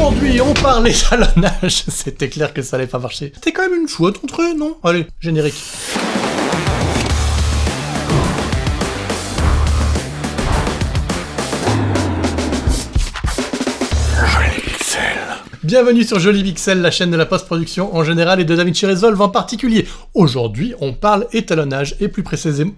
Aujourd'hui, on parle étalonnage. C'était clair que ça allait pas marcher. C'était quand même une chouette entrée, non? Allez, générique. Bienvenue sur Joli Pixel, la chaîne de la post-production en général et de DaVinci Resolve en particulier. Aujourd'hui, on parle étalonnage et plus précisément,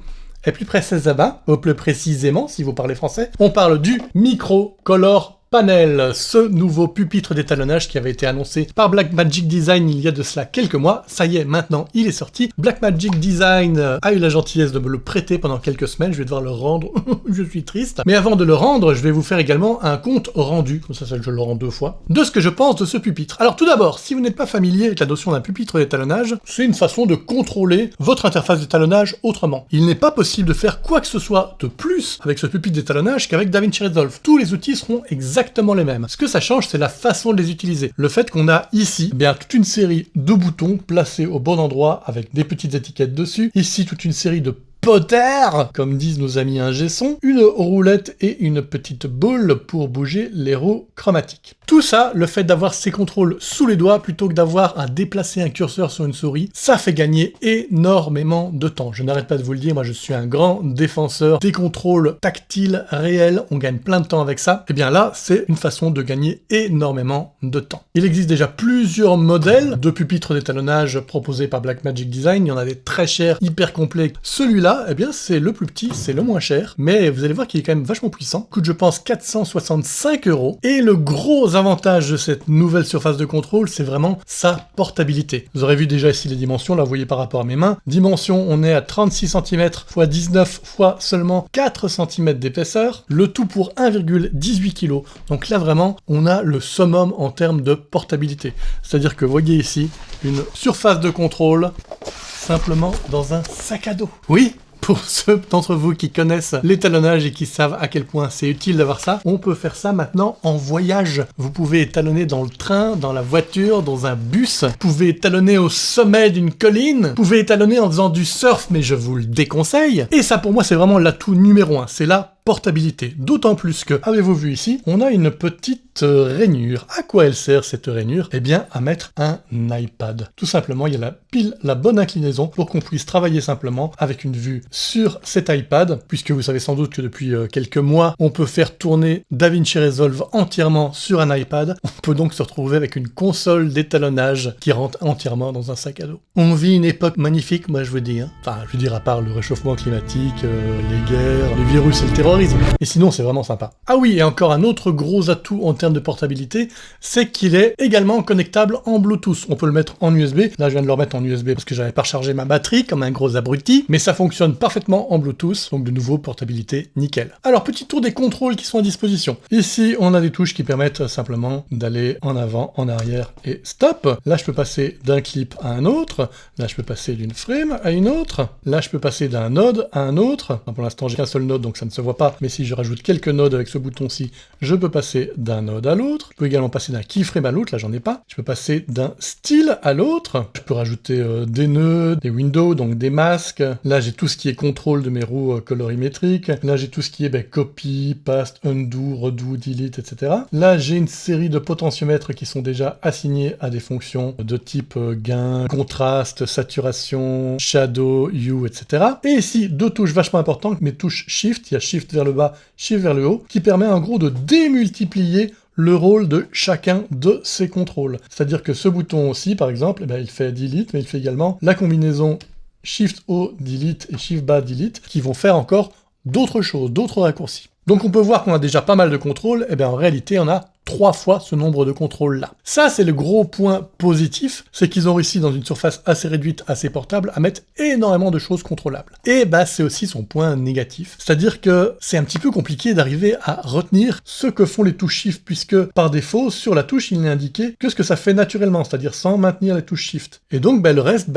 si vous parlez français, on parle du Micro Color Panel, ce nouveau pupitre d'étalonnage qui avait été annoncé par Blackmagic Design il y a de cela quelques mois. Ça y est, maintenant il est sorti. Blackmagic Design a eu la gentillesse de me le prêter pendant quelques semaines, je vais devoir le rendre, je suis triste. Mais avant de le rendre, je vais vous faire également un compte rendu, comme ça je le rends 2 fois, de ce que je pense de ce pupitre. Alors tout d'abord, si vous n'êtes pas familier avec la notion d'un pupitre d'étalonnage, c'est une façon de contrôler votre interface d'étalonnage autrement. Il n'est pas possible de faire quoi que ce soit de plus avec ce pupitre d'étalonnage qu'avec DaVinci Resolve. Tous les outils seront exactement les mêmes. Ce que ça change, c'est la façon de les utiliser. Le fait qu'on a ici, bien toute une série de boutons placés au bon endroit avec des petites étiquettes dessus. Ici, toute une série de potter, comme disent nos amis ingé son, une roulette et une petite boule pour bouger les roues chromatiques. Tout ça, le fait d'avoir ces contrôles sous les doigts plutôt que d'avoir à déplacer un curseur sur une souris, ça fait gagner énormément de temps. Je n'arrête pas de vous le dire, moi je suis un grand défenseur des contrôles tactiles réels, on gagne plein de temps avec ça. Et bien là, c'est une façon de gagner énormément de temps. Il existe déjà plusieurs modèles de pupitres d'étalonnage proposés par Blackmagic Design, il y en a des très chers, hyper complets. Celui-là, eh bien c'est le plus petit, c'est le moins cher, mais vous allez voir qu'il est quand même vachement puissant. Coûte je pense 465 €. Et le gros avantage de cette nouvelle surface de contrôle, c'est vraiment sa portabilité. Vous aurez vu déjà ici les dimensions, là vous voyez par rapport à mes mains. Dimension, on est à 36 cm x 19 fois seulement 4 cm d'épaisseur, le tout pour 1,18 kg. Donc là vraiment, on a le summum en termes de portabilité. C'est-à-dire que vous voyez ici une surface de contrôle simplement dans un sac à dos. Oui, pour ceux d'entre vous qui connaissent l'étalonnage et qui savent à quel point c'est utile d'avoir ça, on peut faire ça maintenant en voyage. Vous pouvez étalonner dans le train, dans la voiture, dans un bus, vous pouvez étalonner au sommet d'une colline, vous pouvez étalonner en faisant du surf, mais je vous le déconseille. Et ça pour moi c'est vraiment l'atout numéro 1, c'est la portabilité. D'autant plus que, avez-vous vu ici, on a une petite rainure. À quoi elle sert cette rainure? Eh bien, à mettre un iPad. Tout simplement, il y a la bonne inclinaison pour qu'on puisse travailler simplement avec une vue sur cet iPad, puisque vous savez sans doute que depuis quelques mois, on peut faire tourner DaVinci Resolve entièrement sur un iPad. On peut donc se retrouver avec une console d'étalonnage qui rentre entièrement dans un sac à dos. On vit une époque magnifique, moi je veux dire. Enfin, je veux dire, à part le réchauffement climatique, les guerres, le virus et le terrorisme. Et sinon, c'est vraiment sympa. Ah oui, et encore un autre gros atout en termes de portabilité, c'est qu'il est également connectable en Bluetooth. On peut le mettre en USB. Là, je viens de le remettre en USB parce que j'avais pas rechargé ma batterie comme un gros abruti, mais ça fonctionne parfaitement en Bluetooth, donc de nouveau, portabilité nickel. Alors, petit tour des contrôles qui sont à disposition. Ici, on a des touches qui permettent simplement d'aller en avant, en arrière et stop. Là, je peux passer d'un clip à un autre. Là, je peux passer d'une frame à une autre. Là, je peux passer d'un node à un autre. Enfin, pour l'instant, j'ai qu'un seul node, donc ça ne se voit pas. Mais si je rajoute quelques nodes avec ce bouton-ci, je peux passer d'un node à l'autre. Je peux également passer d'un keyframe à l'autre, là j'en ai pas. Je peux passer d'un style à l'autre. Je peux rajouter des nœuds, des windows, donc des masques. Là j'ai tout ce qui est contrôle de mes roues colorimétriques. Là j'ai tout ce qui est copy, paste, undo, redo, delete, etc. Là j'ai une série de potentiomètres qui sont déjà assignés à des fonctions de type gain, contraste, saturation, shadow, hue, etc. Et ici, 2 touches vachement importantes, mes touches Shift, il y a Shift vers le bas, Shift vers le haut, qui permet en gros de démultiplier le rôle de chacun de ces contrôles. C'est-à-dire que ce bouton aussi, par exemple, eh bien, il fait Delete, mais il fait également la combinaison Shift haut, Delete et Shift bas, Delete, qui vont faire encore d'autres choses, d'autres raccourcis. Donc on peut voir qu'on a déjà pas mal de contrôles, et bien en réalité on a 3 fois ce nombre de contrôles-là. Ça, c'est le gros point positif, c'est qu'ils ont réussi, dans une surface assez réduite, assez portable, à mettre énormément de choses contrôlables. Et bah, c'est aussi son point négatif, c'est-à-dire que c'est un petit peu compliqué d'arriver à retenir ce que font les touches Shift, puisque par défaut, sur la touche, il n'est indiqué que ce que ça fait naturellement, c'est-à-dire sans maintenir les touches Shift. Et donc, bah, le reste,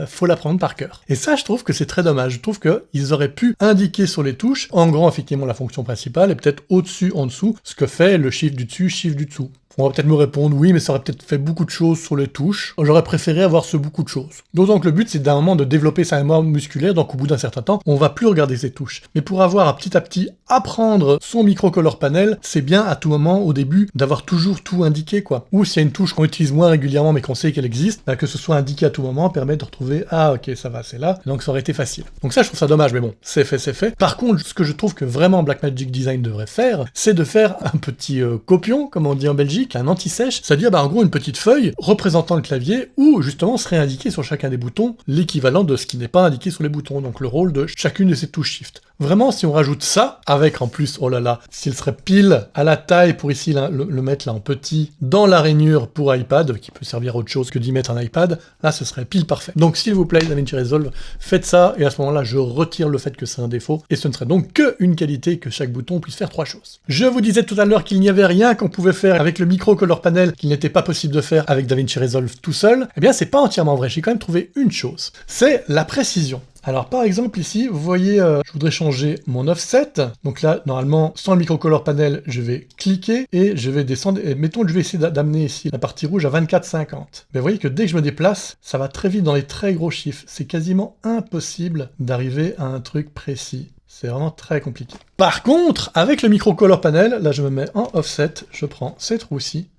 faut l'apprendre par cœur. Et ça, je trouve que c'est très dommage. Je trouve qu'ils auraient pu indiquer sur les touches, en grand, effectivement, la fonction principale, et peut-être au-dessus, en dessous, ce que fait le Shift du dessus, Shift du dessous. On va peut-être me répondre, oui, mais ça aurait peut-être fait beaucoup de choses sur les touches. J'aurais préféré avoir ce beaucoup de choses. D'autant que le but, c'est d'un moment de développer sa mémoire musculaire, donc au bout d'un certain temps, on va plus regarder ses touches. Mais pour avoir à petit apprendre son microcolor panel, c'est bien à tout moment, au début, d'avoir toujours tout indiqué, quoi. Ou s'il y a une touche qu'on utilise moins régulièrement, mais qu'on sait qu'elle existe, bah, que ce soit indiqué à tout moment, permet de retrouver, ah, ok, ça va, c'est là. Donc ça aurait été facile. Donc ça, je trouve ça dommage, mais bon, c'est fait, c'est fait. Par contre, ce que je trouve que vraiment Blackmagic Design devrait faire, c'est de faire un petit copion, comme on dit en Belgique, un anti-sèche, c'est-à-dire bah, en gros une petite feuille représentant le clavier où justement serait indiqué sur chacun des boutons l'équivalent de ce qui n'est pas indiqué sur les boutons, donc le rôle de chacune de ces touches Shift. Vraiment, si on rajoute ça, avec en plus, oh là là, s'il serait pile à la taille pour ici le mettre là en petit, dans la rainure pour iPad, qui peut servir à autre chose que d'y mettre un iPad, là ce serait pile parfait. Donc s'il vous plaît, DaVinci Resolve, faites ça, et à ce moment-là, je retire le fait que c'est un défaut, et ce ne serait donc qu'une qualité, que chaque bouton puisse faire 3 choses. Je vous disais tout à l'heure qu'il n'y avait rien qu'on pouvait faire avec le micro color panel qu'il n'était pas possible de faire avec DaVinci Resolve tout seul. Eh bien, c'est pas entièrement vrai, j'ai quand même trouvé une chose, c'est la précision. Alors par exemple ici, vous voyez, je voudrais changer mon offset, donc là, normalement, sans le microcolor panel, je vais cliquer et je vais descendre, et mettons que je vais essayer d'amener ici la partie rouge à 24,50. Mais vous voyez que dès que je me déplace, ça va très vite dans les très gros chiffres. C'est quasiment impossible d'arriver à un truc précis. C'est vraiment très compliqué. Par contre, avec le microcolor panel, là je me mets en offset, je prends cette roue-ci,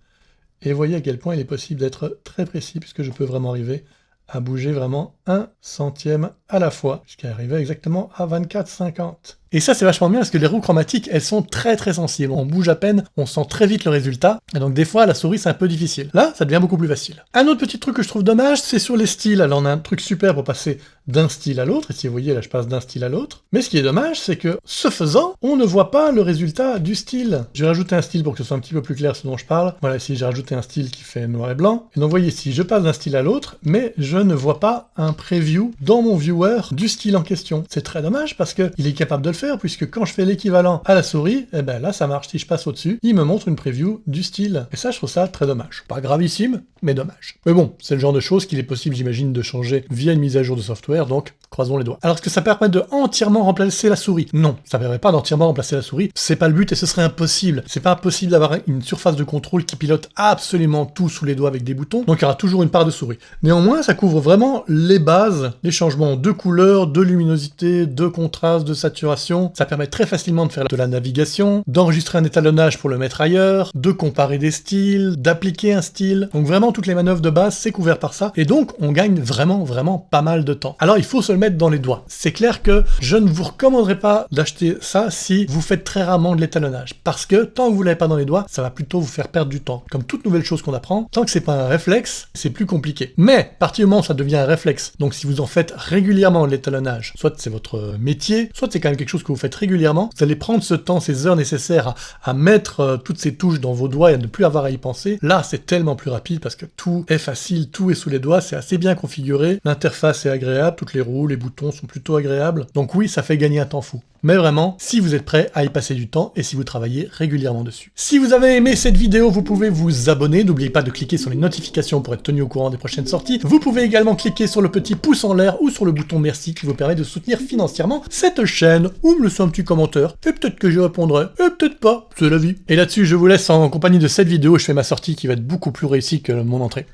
et vous voyez à quel point il est possible d'être très précis, puisque je peux vraiment arriver à bouger vraiment 1 centième à la fois, jusqu'à arriver exactement à 24,50. Et ça c'est vachement bien parce que les roues chromatiques, elles sont très sensibles. On bouge à peine, on sent très vite le résultat, et donc des fois la souris c'est un peu difficile. Là, ça devient beaucoup plus facile. Un autre petit truc que je trouve dommage, c'est sur les styles. Alors on a un truc super pour passer d'un style à l'autre, et si vous voyez là je passe d'un style à l'autre. Mais ce qui est dommage, c'est que ce faisant, on ne voit pas le résultat du style. J'ai rajouté un style pour que ce soit un petit peu plus clair ce dont je parle. Voilà, ici j'ai rajouté un style qui fait noir et blanc. Et donc vous voyez ici, je passe d'un style à l'autre, mais je ne vois pas un preview dans mon viewer du style en question. C'est très dommage parce qu'il est capable de le faire, puisque quand je fais l'équivalent à la souris, eh ben là ça marche. Si je passe au-dessus, il me montre une preview du style. Et ça, je trouve ça très dommage. Pas gravissime, mais dommage. Mais bon, c'est le genre de choses qu'il est possible, j'imagine, de changer via une mise à jour de software, donc croisons les doigts. Alors, est-ce que ça permet de entièrement remplacer la souris? Non, ça permet pas d'entièrement remplacer la souris. C'est pas le but et ce serait impossible. C'est pas impossible d'avoir une surface de contrôle qui pilote absolument tout sous les doigts avec des boutons, donc il y aura toujours une part de souris. Néanmoins, ça couvre vraiment les bases, les changements de couleur, de luminosité, de contraste, de saturation. Ça permet très facilement de faire de la navigation, d'enregistrer un étalonnage pour le mettre ailleurs, de comparer des styles, d'appliquer un style. Donc vraiment, toutes les manœuvres de base, c'est couvert par ça. Et donc, on gagne vraiment pas mal de temps. Alors, il faut se le mettre dans les doigts. C'est clair que je ne vous recommanderais pas d'acheter ça si vous faites très rarement de l'étalonnage. Parce que tant que vous l'avez pas dans les doigts, ça va plutôt vous faire perdre du temps. Comme toute nouvelle chose qu'on apprend, tant que c'est pas un réflexe, c'est plus compliqué. Mais, à partir du moment où ça devient un réflexe, donc si vous en faites régulièrement de l'étalonnage, soit c'est votre métier, soit c'est quand même quelque chose que vous faites régulièrement, vous allez prendre ce temps, ces heures nécessaires à mettre toutes ces touches dans vos doigts et à ne plus avoir à y penser. Là, c'est tellement plus rapide parce que tout est facile, tout est sous les doigts, c'est assez bien configuré, l'interface est agréable, toutes les roues, les boutons sont plutôt agréables. Donc oui, ça fait gagner un temps fou. Mais vraiment, si vous êtes prêt à y passer du temps et si vous travaillez régulièrement dessus. Si vous avez aimé cette vidéo, vous pouvez vous abonner. N'oubliez pas de cliquer sur les notifications pour être tenu au courant des prochaines sorties. Vous pouvez également cliquer sur le petit pouce en l'air ou sur le bouton merci qui vous permet de soutenir financièrement cette chaîne ou me laisser un petit commentaire. Et peut-être que j'y répondrai, et peut-être pas, c'est la vie. Et là-dessus, je vous laisse en compagnie de cette vidéo. Je fais ma sortie qui va être beaucoup plus réussie que mon entrée.